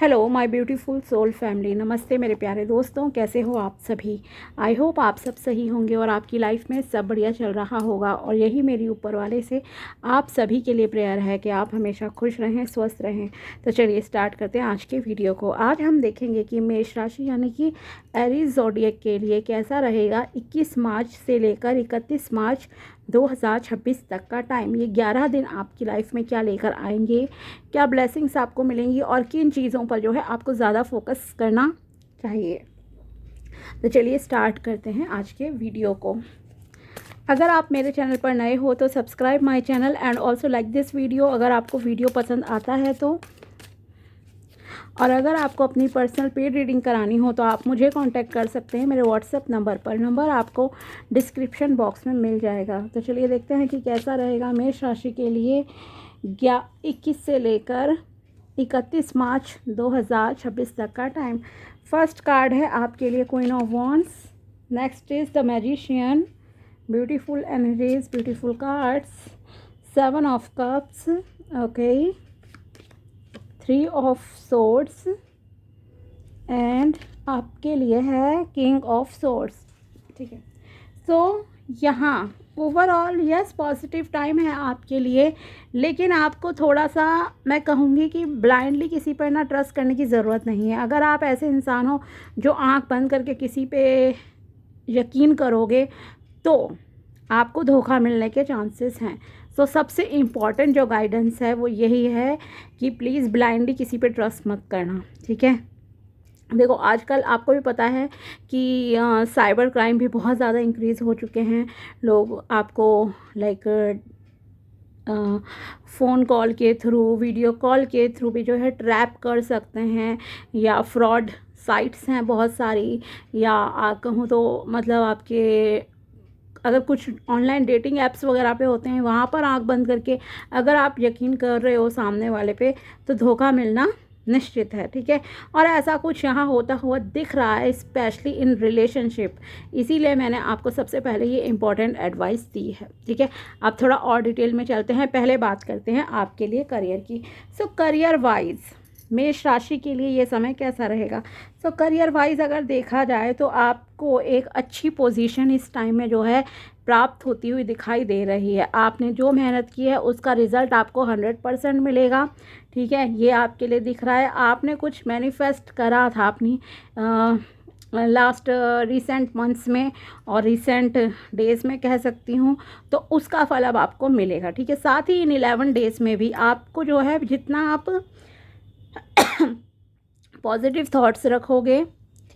Hello my beautiful soul family. नमस्ते मेरे प्यारे दोस्तों, कैसे हो आप सभी। आई होप आप सब सही होंगे और आपकी लाइफ में सब बढ़िया चल रहा होगा। और यही मेरी ऊपर वाले से आप सभी के लिए प्रेयर है कि आप हमेशा खुश रहें, स्वस्थ रहें। तो चलिए स्टार्ट करते हैं आज के वीडियो को। आज हम देखेंगे कि मेष राशि यानी कि एरीज ज़ोडिएक के लिए कैसा रहेगा 21 मार्च से लेकर 31 मार्च 2026 तक का टाइम। ये 11 दिन आपकी लाइफ में क्या लेकर आएंगे, क्या ब्लेसिंग्स आपको मिलेंगी और किन चीज़ों पर जो है आपको ज़्यादा फोकस करना चाहिए। तो चलिए स्टार्ट करते हैं आज के वीडियो को। अगर आप मेरे चैनल पर नए हो तो subscribe my channel and also like this video अगर आपको वीडियो पसंद आता है तो। और अगर आपको अपनी पर्सनल पेड रीडिंग करानी हो तो आप मुझे कांटेक्ट कर सकते हैं मेरे व्हाट्सएप नंबर पर। नंबर आपको डिस्क्रिप्शन बॉक्स में मिल जाएगा। तो चलिए देखते हैं कि कैसा रहेगा मेष राशि के लिए 21 से लेकर 31 मार्च 2026 तक का टाइम। फर्स्ट कार्ड है आपके लिए queen of wands. Next is the magician. Beautiful energies, beautiful cards. 7 of cups, okay. 3 of swords and आपके लिए है किंग ऑफ सोर्ड्स। ठीक है, सो यहाँ ओवरऑल यस पॉजिटिव टाइम है आपके लिए, लेकिन आपको थोड़ा सा मैं कहूँगी कि ब्लाइंडली किसी पर ना ट्रस्ट करने की ज़रूरत नहीं है। अगर आप ऐसे इंसान हो जो आंख बंद करके किसी पे यकीन करोगे तो आपको धोखा मिलने के चांसेस हैं। सो सबसे इम्पॉर्टेंट जो गाइडेंस है वो यही है कि प्लीज़ ब्लाइंडली किसी पे ट्रस्ट मत करना। ठीक है, देखो आजकल आपको भी पता है कि साइबर क्राइम भी बहुत ज़्यादा इंक्रीज़ हो चुके हैं। लोग आपको लाइक फ़ोन कॉल के थ्रू, वीडियो कॉल के थ्रू भी जो है ट्रैप कर सकते हैं, या फ्रॉड साइट्स हैं बहुत सारी, या कहूँ तो मतलब आपके अगर कुछ ऑनलाइन डेटिंग ऐप्स वगैरह पे होते हैं वहाँ पर आंख बंद करके अगर आप यकीन कर रहे हो सामने वाले पे तो धोखा मिलना निश्चित है। ठीक है, और ऐसा कुछ यहाँ होता हुआ दिख रहा है स्पेशली इन रिलेशनशिप। इसीलिए मैंने आपको सबसे पहले ये इम्पॉर्टेंट एडवाइस दी है। ठीक है, अब थोड़ा और डिटेल में चलते हैं। पहले बात करते हैं आपके लिए करियर की। सो करियर वाइज मेष राशि के लिए ये समय कैसा रहेगा। सो करियर वाइज अगर देखा जाए तो आपको एक अच्छी पोजीशन इस टाइम में जो है प्राप्त होती हुई दिखाई दे रही है। आपने जो मेहनत की है उसका रिज़ल्ट आपको 100% मिलेगा। ठीक है, ये आपके लिए दिख रहा है। आपने कुछ मैनिफेस्ट करा था अपनी लास्ट रिसेंट मंथ्स में और रिसेंट डेज़ में कह सकती हूँ, तो उसका फल अब आपको मिलेगा। ठीक है, साथ ही इन 11 डेज़ में भी आपको जो है जितना आप पॉजिटिव थॉट्स रखोगे,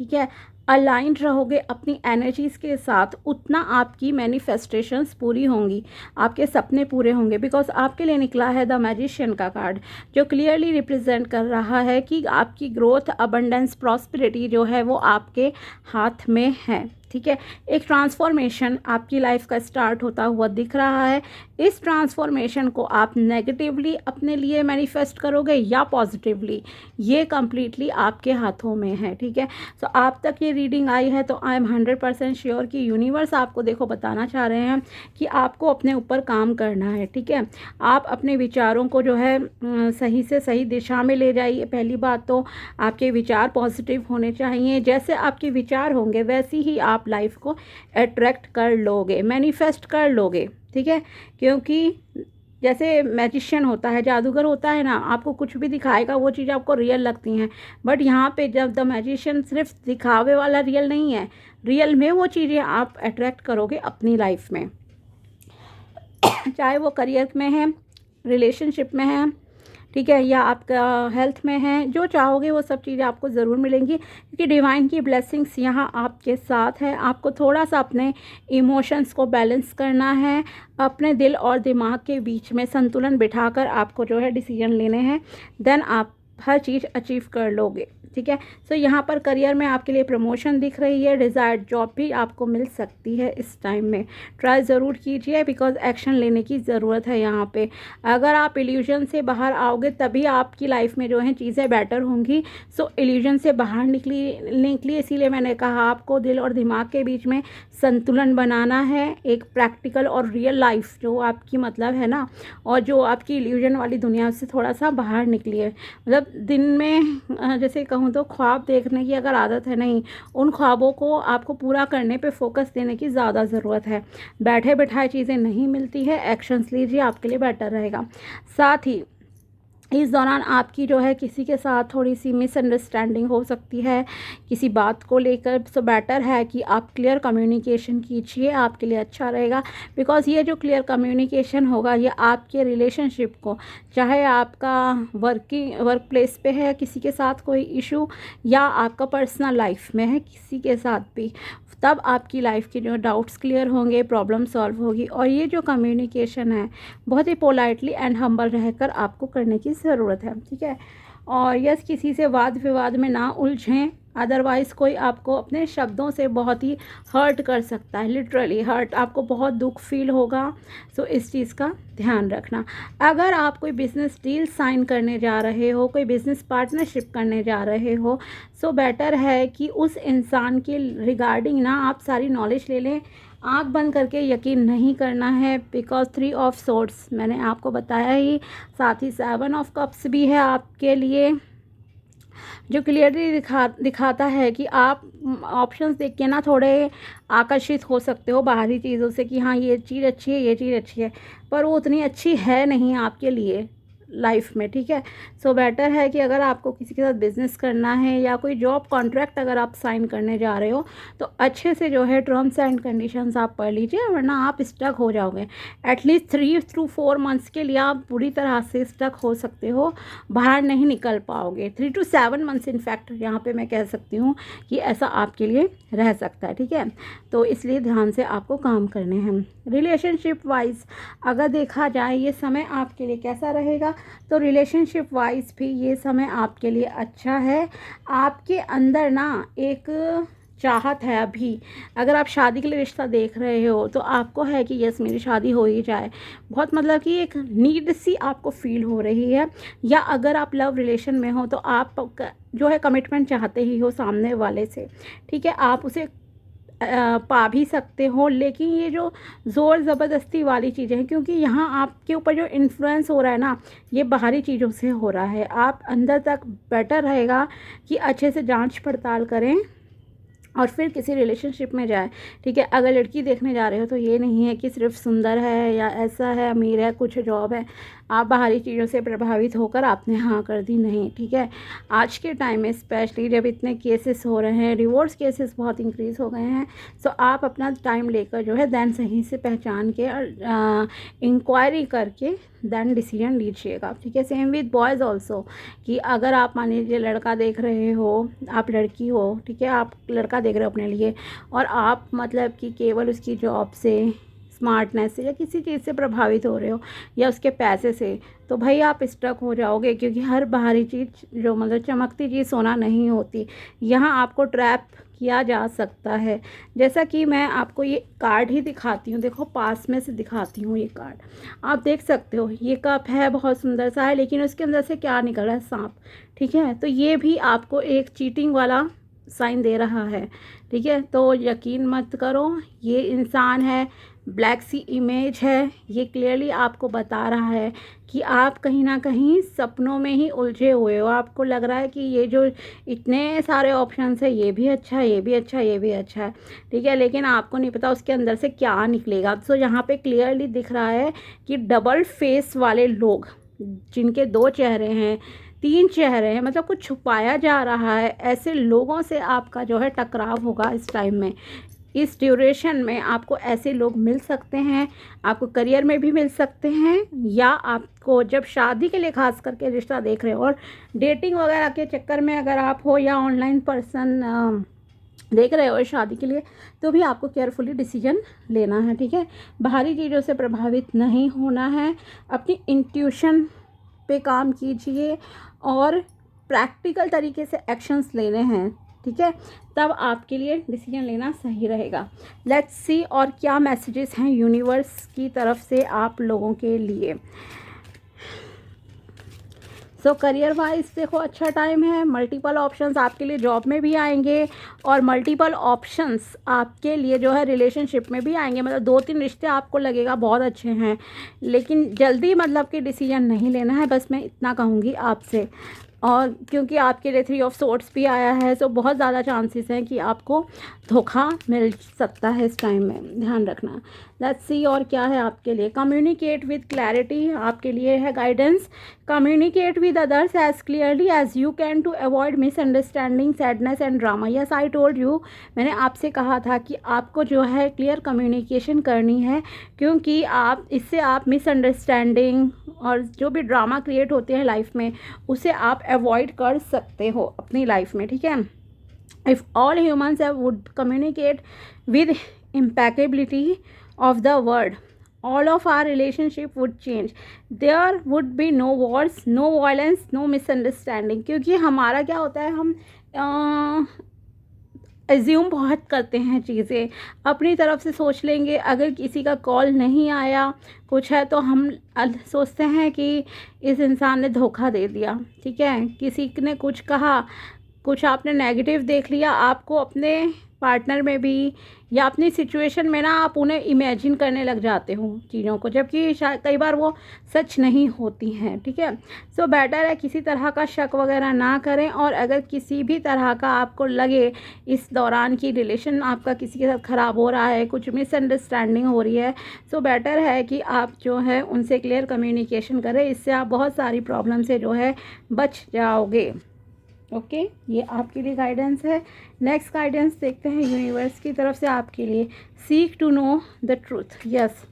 ठीक है, अलाइंड रहोगे अपनी एनर्जीज़ के साथ, उतना आपकी मैनिफेस्टेशंस पूरी होंगी, आपके सपने पूरे होंगे। बिकॉज आपके लिए निकला है द मैजिशियन का कार्ड, जो क्लियरली रिप्रेजेंट कर रहा है कि आपकी ग्रोथ, अबंडेंस, प्रॉस्पेरिटी जो है वो आपके हाथ में है। ठीक है, एक ट्रांसफॉर्मेशन आपकी लाइफ का स्टार्ट होता हुआ दिख रहा है। इस ट्रांसफॉर्मेशन को आप नेगेटिवली अपने लिए मैनिफेस्ट करोगे या पॉजिटिवली, ये कम्प्लीटली आपके हाथों में है। ठीक है, सो आप तक ये रीडिंग आई है तो आई एम 100% श्योर कि यूनिवर्स आपको देखो बताना चाह रहे हैं कि आपको अपने ऊपर काम करना है। ठीक है, आप अपने विचारों को जो है सही से सही दिशा में ले जाइए। पहली बात तो आपके विचार पॉजिटिव होने चाहिए। जैसे आपके विचार होंगे वैसी ही आप लाइफ को अट्रैक्ट कर लोगे, मैनिफेस्ट कर लोगे। ठीक है, क्योंकि जैसे मैजिशियन होता है, जादूगर होता है ना, आपको कुछ भी दिखाएगा वो चीज़ आपको रियल लगती हैं। बट यहाँ पे जब द मैजिशियन सिर्फ दिखावे वाला रियल नहीं है, रियल में वो चीज़ें आप अट्रैक्ट करोगे अपनी लाइफ में, चाहे वो करियर में है, रिलेशनशिप में है, ठीक है, या आपका हेल्थ में है। जो चाहोगे वो सब चीज़ें आपको ज़रूर मिलेंगी, क्योंकि डिवाइन की ब्लेसिंग्स यहाँ आपके साथ है। आपको थोड़ा सा अपने इमोशंस को बैलेंस करना है, अपने दिल और दिमाग के बीच में संतुलन बिठाकर आपको जो है डिसीजन लेने हैं, देन आप हर चीज़ अचीव कर लोगे। ठीक है, सो यहाँ पर करियर में आपके लिए प्रमोशन दिख रही है, डिज़ायर्ड जॉब भी आपको मिल सकती है इस टाइम में। ट्राई ज़रूर कीजिए बिकॉज एक्शन लेने की ज़रूरत है यहाँ पे। अगर आप इल्यूजन से बाहर आओगे तभी आपकी लाइफ में जो है चीज़ें बेटर होंगी। सो इल्यूजन से बाहर निकली इसीलिए मैंने कहा आपको दिल और दिमाग के बीच में संतुलन बनाना है। एक प्रैक्टिकल और रियल लाइफ जो आपकी मतलब है ना, और जो आपकी इल्यूजन वाली दुनिया से थोड़ा सा बाहर निकलिए। मतलब मतलब दिन में जैसे कहूँ तो ख्वाब देखने की अगर आदत है, नहीं, उन ख्वाबों को आपको पूरा करने पे फोकस देने की ज़्यादा ज़रूरत है। बैठे बिठाए चीज़ें नहीं मिलती है, एक्शंस लीजिए, आपके लिए बेटर रहेगा। साथ ही इस दौरान आपकी जो है किसी के साथ थोड़ी सी मिसअंडरस्टैंडिंग हो सकती है किसी बात को लेकर, सो बेटर है कि आप क्लियर कम्युनिकेशन कीजिए, आपके लिए अच्छा रहेगा। बिकॉज़ ये जो क्लियर कम्युनिकेशन होगा ये आपके रिलेशनशिप को, चाहे आपका वर्क प्लेस पे है किसी के साथ कोई इशू, या आपका पर्सनल लाइफ में है किसी के साथ भी, तब आपकी लाइफ के जो डाउट्स क्लियर होंगे, प्रॉब्लम सॉल्व होगी। और ये जो कम्युनिकेशन है बहुत ही पोलाइटली एंड हम्बल रहकर आपको करने की ज़रूरत है, ठीक है। और यस, किसी से वाद विवाद में ना उलझें, अदरवाइज़ कोई आपको अपने शब्दों से बहुत ही हर्ट कर सकता है, लिटरली हर्ट, आपको बहुत दुख फील होगा। सो इस चीज़ का ध्यान रखना। अगर आप कोई बिज़नेस डील साइन करने जा रहे हो, कोई बिज़नेस पार्टनरशिप करने जा रहे हो, सो बेटर है कि उस इंसान के रिगार्डिंग ना आप सारी नॉलेज ले लें। आँख बंद करके यकीन नहीं करना है, बिकॉज 3 ऑफ सोर्ड्स मैंने आपको बताया ही, साथ ही 7 ऑफ कप्स भी है आपके लिए, जो क्लियरली दिखाता है कि आप ऑप्शंस देख के ना थोड़े आकर्षित हो सकते हो बाहरी चीज़ों से कि हाँ ये चीज़ अच्छी है, ये चीज़ अच्छी है, पर वो उतनी अच्छी है नहीं आपके लिए लाइफ में, ठीक है। सो बेटर है कि अगर आपको किसी के साथ बिज़नेस करना है या कोई जॉब कॉन्ट्रैक्ट अगर आप साइन करने जा रहे हो, तो अच्छे से जो है टर्म्स एंड कंडीशंस आप पढ़ लीजिए, वरना आप स्टक हो जाओगे। एटलीस्ट 3 to 4 मंथ्स के लिए आप पूरी तरह से स्टक हो सकते हो, बाहर नहीं निकल पाओगे। 3 to 7 मंथ्स इनफैक्ट यहाँ पे मैं कह सकती हूँ कि ऐसा आपके लिए रह सकता है, ठीक है। तो इसलिए ध्यान से आपको काम करने हैं। रिलेशनशिप वाइज अगर देखा जाए ये समय आपके लिए कैसा रहेगा, तो रिलेशनशिप वाइज भी ये समय आपके लिए अच्छा है। आपके अंदर ना एक चाहत है अभी, अगर आप शादी के लिए रिश्ता देख रहे हो तो आपको है कि यस मेरी शादी हो ही जाए, बहुत मतलब कि एक नीड सी आपको फील हो रही है। या अगर आप लव रिलेशन में हो तो आप जो है कमिटमेंट चाहते ही हो सामने वाले से, ठीक है, आप उसे पा भी सकते हो। लेकिन ये जो ज़ोर ज़बरदस्ती वाली चीज़ें हैं, क्योंकि यहाँ आपके ऊपर जो इन्फ्लुएंस हो रहा है ना, ये बाहरी चीज़ों से हो रहा है। आप अंदर तक बेटर रहेगा कि अच्छे से जांच पड़ताल करें और फिर किसी रिलेशनशिप में जाए, ठीक है। अगर लड़की देखने जा रहे हो तो ये नहीं है कि सिर्फ सुंदर है या ऐसा है, अमीर है, कुछ जॉब है, आप बाहरी चीज़ों से प्रभावित होकर आपने हाँ कर दी, नहीं, ठीक है। आज के टाइम में स्पेशली जब इतने केसेस हो रहे हैं, डिवोर्स केसेस बहुत इंक्रीज़ हो गए हैं, सो आप अपना टाइम लेकर जो है दैन सही से पहचान के और इंक्वायरी करके दैन डिसीजन लीजिएगा, ठीक है। सेम विद बॉयज़ ऑल्सो, कि अगर आप मान लीजिए लड़का देख रहे हो, आप लड़की हो, ठीक है, आप लड़का देख रहे हो अपने लिए, और आप मतलब कि केवल उसकी जॉब से, स्मार्टनेस से या किसी चीज़ से प्रभावित हो रहे हो या उसके पैसे से, तो भाई आप स्टक हो जाओगे। क्योंकि हर बाहरी चीज़ जो मतलब चमकती चीज़ सोना नहीं होती, यहाँ आपको ट्रैप किया जा सकता है। जैसा कि मैं आपको ये कार्ड ही दिखाती हूँ, देखो पास में से दिखाती हूँ, ये कार्ड आप देख सकते हो, ये कप है, बहुत सुंदर सा है, लेकिन उसके अंदर से क्या निकल रहा है, सांप, ठीक है। तो ये भी आपको एक चीटिंग वाला साइन दे रहा है, ठीक है। तो यकीन मत करो, ये इंसान है, ब्लैक सी इमेज है, ये क्लियरली आपको बता रहा है कि आप कहीं ना कहीं सपनों में ही उलझे हुए हो। आपको लग रहा है कि ये जो इतने सारे ऑप्शंस है, ये भी अच्छा है, ये भी अच्छा है, ये भी अच्छा है, ठीक है, लेकिन आपको नहीं पता उसके अंदर से क्या निकलेगा। तो यहाँ पे क्लियरली दिख रहा है कि डबल फेस वाले लोग, जिनके 2 चेहरे हैं, 3 चेहरे हैं, मतलब कुछ छुपाया जा रहा है, ऐसे लोगों से आपका जो है टकराव होगा इस टाइम में। इस ड्यूरेशन में आपको ऐसे लोग मिल सकते हैं, आपको करियर में भी मिल सकते हैं, या आपको जब शादी के लिए खास करके रिश्ता देख रहे हो और डेटिंग वगैरह के चक्कर में अगर आप हो, या ऑनलाइन पर्सन देख रहे हो शादी के लिए, तो भी आपको केयरफुली डिसीजन लेना है, ठीक है। बाहरी चीज़ों से प्रभावित नहीं होना है, अपनी इंट्यूशन पे काम कीजिए और प्रैक्टिकल तरीके से एक्शंस लेने हैं, ठीक है, तब आपके लिए डिसीजन लेना सही रहेगा। लेट्स सी और क्या मैसेजेस हैं यूनिवर्स की तरफ से आप लोगों के लिए। सो करियर वाइज देखो अच्छा टाइम है, मल्टीपल ऑप्शंस आपके लिए जॉब में भी आएंगे और मल्टीपल ऑप्शंस आपके लिए जो है रिलेशनशिप में भी आएंगे। मतलब 2-3 रिश्ते आपको लगेगा बहुत अच्छे हैं, लेकिन जल्दी मतलब कि डिसीजन नहीं लेना है, बस मैं इतना कहूँगी आपसे। और क्योंकि आपके लिए 3 ऑफ सोर्ड्स भी आया है, सो बहुत ज़्यादा चांसेस हैं कि आपको धोखा मिल सकता है इस टाइम में, ध्यान रखना। लेट्स सी और क्या है आपके लिए। कम्युनिकेट विद क्लैरिटी आपके लिए है guidance. Communicate with others as clearly as you can to avoid misunderstanding, sadness and drama. Yes I told you, मैंने आपसे कहा था कि आपको जो है क्लियर कम्युनिकेशन करनी है, क्योंकि इससे आप मिसअंडरस्टैंडिंग और जो भी ड्रामा क्रिएट होते हैं लाइफ में, उसे आप अवॉइड कर सकते हो अपनी लाइफ में, ठीक है। If all humans would communicate with impeccability of the word, all of our relationship would change. There would be no wars, no violence, no misunderstanding. क्योंकि हमारा क्या होता है, हम एज्यूम बहुत करते हैं चीज़ें, अपनी तरफ से सोच लेंगे। अगर किसी का कॉल नहीं आया, कुछ है, तो हम सोचते हैं कि इस इंसान ने धोखा दे दिया, ठीक है। किसी ने कुछ कहा, कुछ आपने नेगेटिव देख लिया, आपको अपने पार्टनर में भी या अपनी सिचुएशन में ना आप उन्हें इमेजिन करने लग जाते हो चीज़ों को, जबकि शायद कई बार वो सच नहीं होती हैं, ठीक है। सो बेटर है किसी तरह का शक वगैरह ना करें, और अगर किसी भी तरह का आपको लगे इस दौरान की रिलेशन आपका किसी के साथ ख़राब हो रहा है, कुछ मिसअंडरस्टैंडिंग हो रही है, सो बेटर है कि आप जो है उनसे क्लियर कम्युनिकेशन करें। इससे आप बहुत सारी प्रॉब्लम से जो है बच जाओगे। ओके, ये आपके लिए गाइडेंस है। नेक्स्ट गाइडेंस देखते हैं यूनिवर्स की तरफ से आपके लिए। Seek to know the truth. Yes,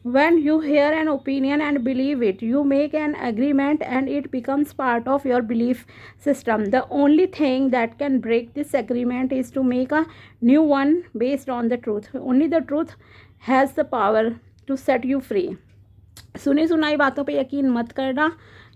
when you hear an opinion and believe it, you make an agreement and it becomes part of your belief system. The only thing that can break this agreement is to make a new one based on the truth. Only the truth has the power to set you free. सुनी सुनाई बातों पे यकीन मत करना,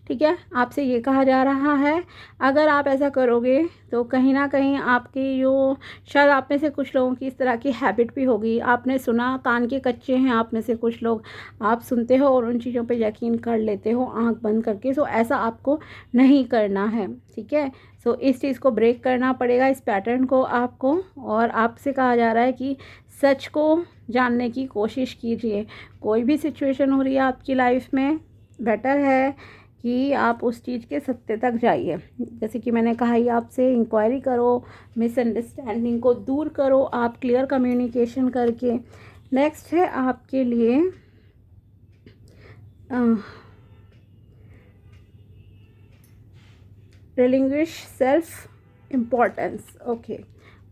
ठीक है। आपसे ये कहा जा रहा है, अगर आप ऐसा करोगे तो कहीं ना कहीं आपकी जो, शायद आप में से कुछ लोगों की इस तरह की हैबिट भी होगी। आपने सुना, कान के कच्चे हैं आप में से कुछ लोग, आप सुनते हो और उन चीज़ों पे यकीन कर लेते हो आंख बंद करके। सो ऐसा आपको नहीं करना है, ठीक है। सो इस चीज़ को ब्रेक करना पड़ेगा, इस पैटर्न को आपको। और आपसे कहा जा रहा है कि सच को जानने की कोशिश कीजिए। कोई भी सिचुएशन हो रही है आपकी लाइफ में, बेटर है कि आप उस चीज़ के सत्य तक जाइए। जैसे कि मैंने कहा ही आपसे, इंक्वायरी करो, मिसअंडरस्टैंडिंग को दूर करो आप क्लियर कम्युनिकेशन करके। नेक्स्ट है आपके लिए relinquish self importance. Okay,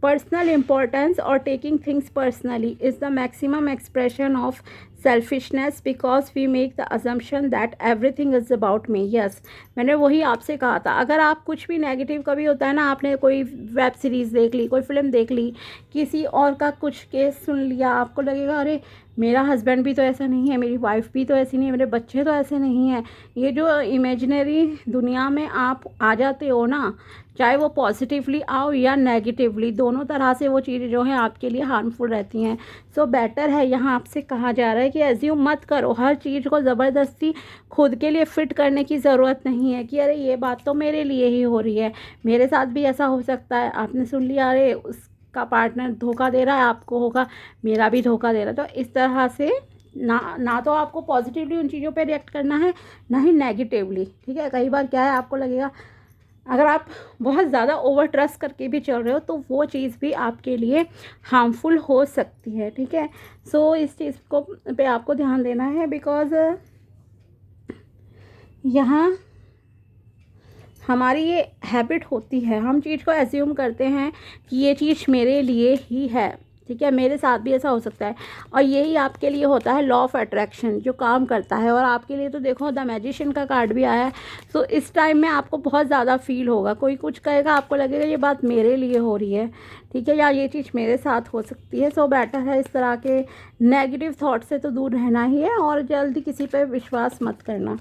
personal importance or taking things personally is the maximum expression of selfishness because we make the assumption that everything is about me. Yes, मैंने वही आपसे कहा था, अगर आप कुछ भी नेगेटिव कभी होता है ना, आपने कोई वेब सीरीज़ देख ली, कोई फिल्म देख ली, किसी और का कुछ केस सुन लिया, आपको लगेगा अरे मेरा हस्बैंड भी तो ऐसा नहीं है, मेरी वाइफ भी तो ऐसी नहीं है, मेरे बच्चे तो ऐसे नहीं हैं। ये जो इमेजिनरी दुनिया में आप आ जाते हो ना, चाहे वो पॉजिटिवली आओ या नेगेटिवली, दोनों तरह से वो चीज़ें जो हैं आपके लिए हार्मफुल रहती हैं। सो बेटर है, यहाँ आपसे कहा जा रहा है कि एज्यूम मत करो, हर चीज़ को ज़बरदस्ती खुद के लिए फ़िट करने की ज़रूरत नहीं है कि अरे ये बात तो मेरे लिए ही हो रही है, मेरे साथ भी ऐसा हो सकता है। आपने सुन लिया अरे उसका पार्टनर धोखा दे रहा है, आपको होगा मेरा भी धोखा दे रहा है। तो इस तरह से ना तो आपको पॉजिटिवली उन चीज़ों पे रिएक्ट करना है, ना ही नेगेटिवली, ठीक है। कई बार क्या है, आपको लगेगा अगर आप बहुत ज़्यादा ओवर ट्रस्ट करके भी चल रहे हो तो वो चीज़ भी आपके लिए हार्मफुल हो सकती है, ठीक है। सो इस चीज़ को पे आपको ध्यान देना है, बिकॉज़ यहाँ हमारी ये हैबिट होती है, हम चीज़ को एज्यूम करते हैं कि ये चीज़ मेरे लिए ही है, ठीक है, मेरे साथ भी ऐसा हो सकता है। और यही आपके लिए होता है लॉ ऑफ अट्रैक्शन जो काम करता है। और आपके लिए तो देखो द मैजिशियन का कार्ड भी आया है। सो इस टाइम में आपको बहुत ज़्यादा फील होगा, कोई कुछ कहेगा आपको लगेगा ये बात मेरे लिए हो रही है, ठीक है, या ये चीज़ मेरे साथ हो सकती है। सो बेटर है इस तरह के नेगेटिव थॉट से तो दूर रहना ही है, और जल्दी किसी पर विश्वास मत करना।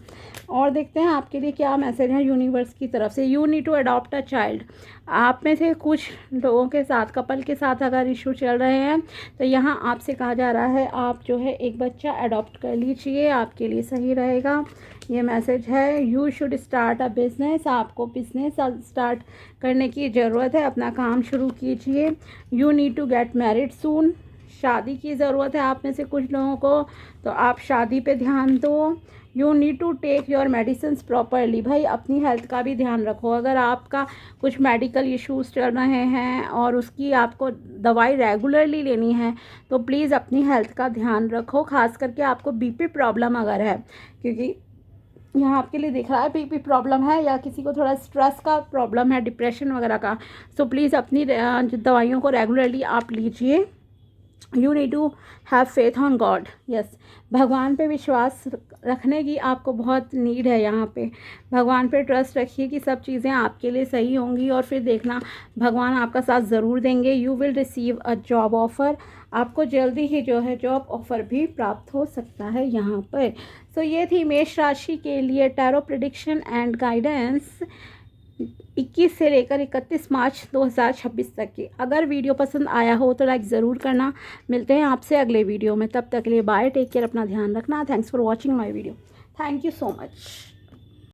और देखते हैं आपके लिए क्या मैसेज है यूनिवर्स की तरफ से। You need to adopt a child. आप में से कुछ लोगों के साथ, कपल के साथ अगर इशू चल रहे हैं तो यहाँ आपसे कहा जा रहा है आप जो है एक बच्चा अडॉप्ट कर लीजिए, आपके लिए सही रहेगा। ये मैसेज है। You should start a business. आपको बिज़नेस स्टार्ट करने की ज़रूरत है, अपना काम शुरू कीजिए। You need to get married soon. शादी की ज़रूरत है आप में से कुछ लोगों को, तो आप शादी पे ध्यान दो। You need to take your medicine properly. भाई अपनी हेल्थ का भी ध्यान रखो। अगर आपका कुछ मेडिकल इश्यूज़ चल रहे हैं और उसकी आपको दवाई रेगुलरली लेनी है तो प्लीज़ अपनी हेल्थ का ध्यान रखो। ख़ास करके आपको बीपी प्रॉब्लम अगर है, क्योंकि यहाँ आपके लिए दिख रहा है बीपी प्रॉब्लम है, या किसी को थोड़ा स्ट्रेस का प्रॉब्लम है, डिप्रेशन वगैरह का, सो प्लीज़ अपनी दवाइयों को रेगुलरली आप लीजिए। You need to have faith on God. Yes, भगवान पे विश्वास रखने की आपको बहुत नीड है। यहाँ पे भगवान पे ट्रस्ट रखिए कि सब चीज़ें आपके लिए सही होंगी और फिर देखना भगवान आपका साथ ज़रूर देंगे। You will receive a job offer. आपको जल्दी ही जो है जॉब ऑफ़र भी प्राप्त हो सकता है यहाँ पर। सो ये थी मेष राशि के लिए टैरो प्रेडिक्शन एंड गाइडेंस 21 से लेकर 31 मार्च 2026 तक की। अगर वीडियो पसंद आया हो तो लाइक ज़रूर करना। मिलते हैं आपसे अगले वीडियो में, तब तक के लिए बाय, टेक केयर, अपना ध्यान रखना। Thanks for watching my video. Thank you so much.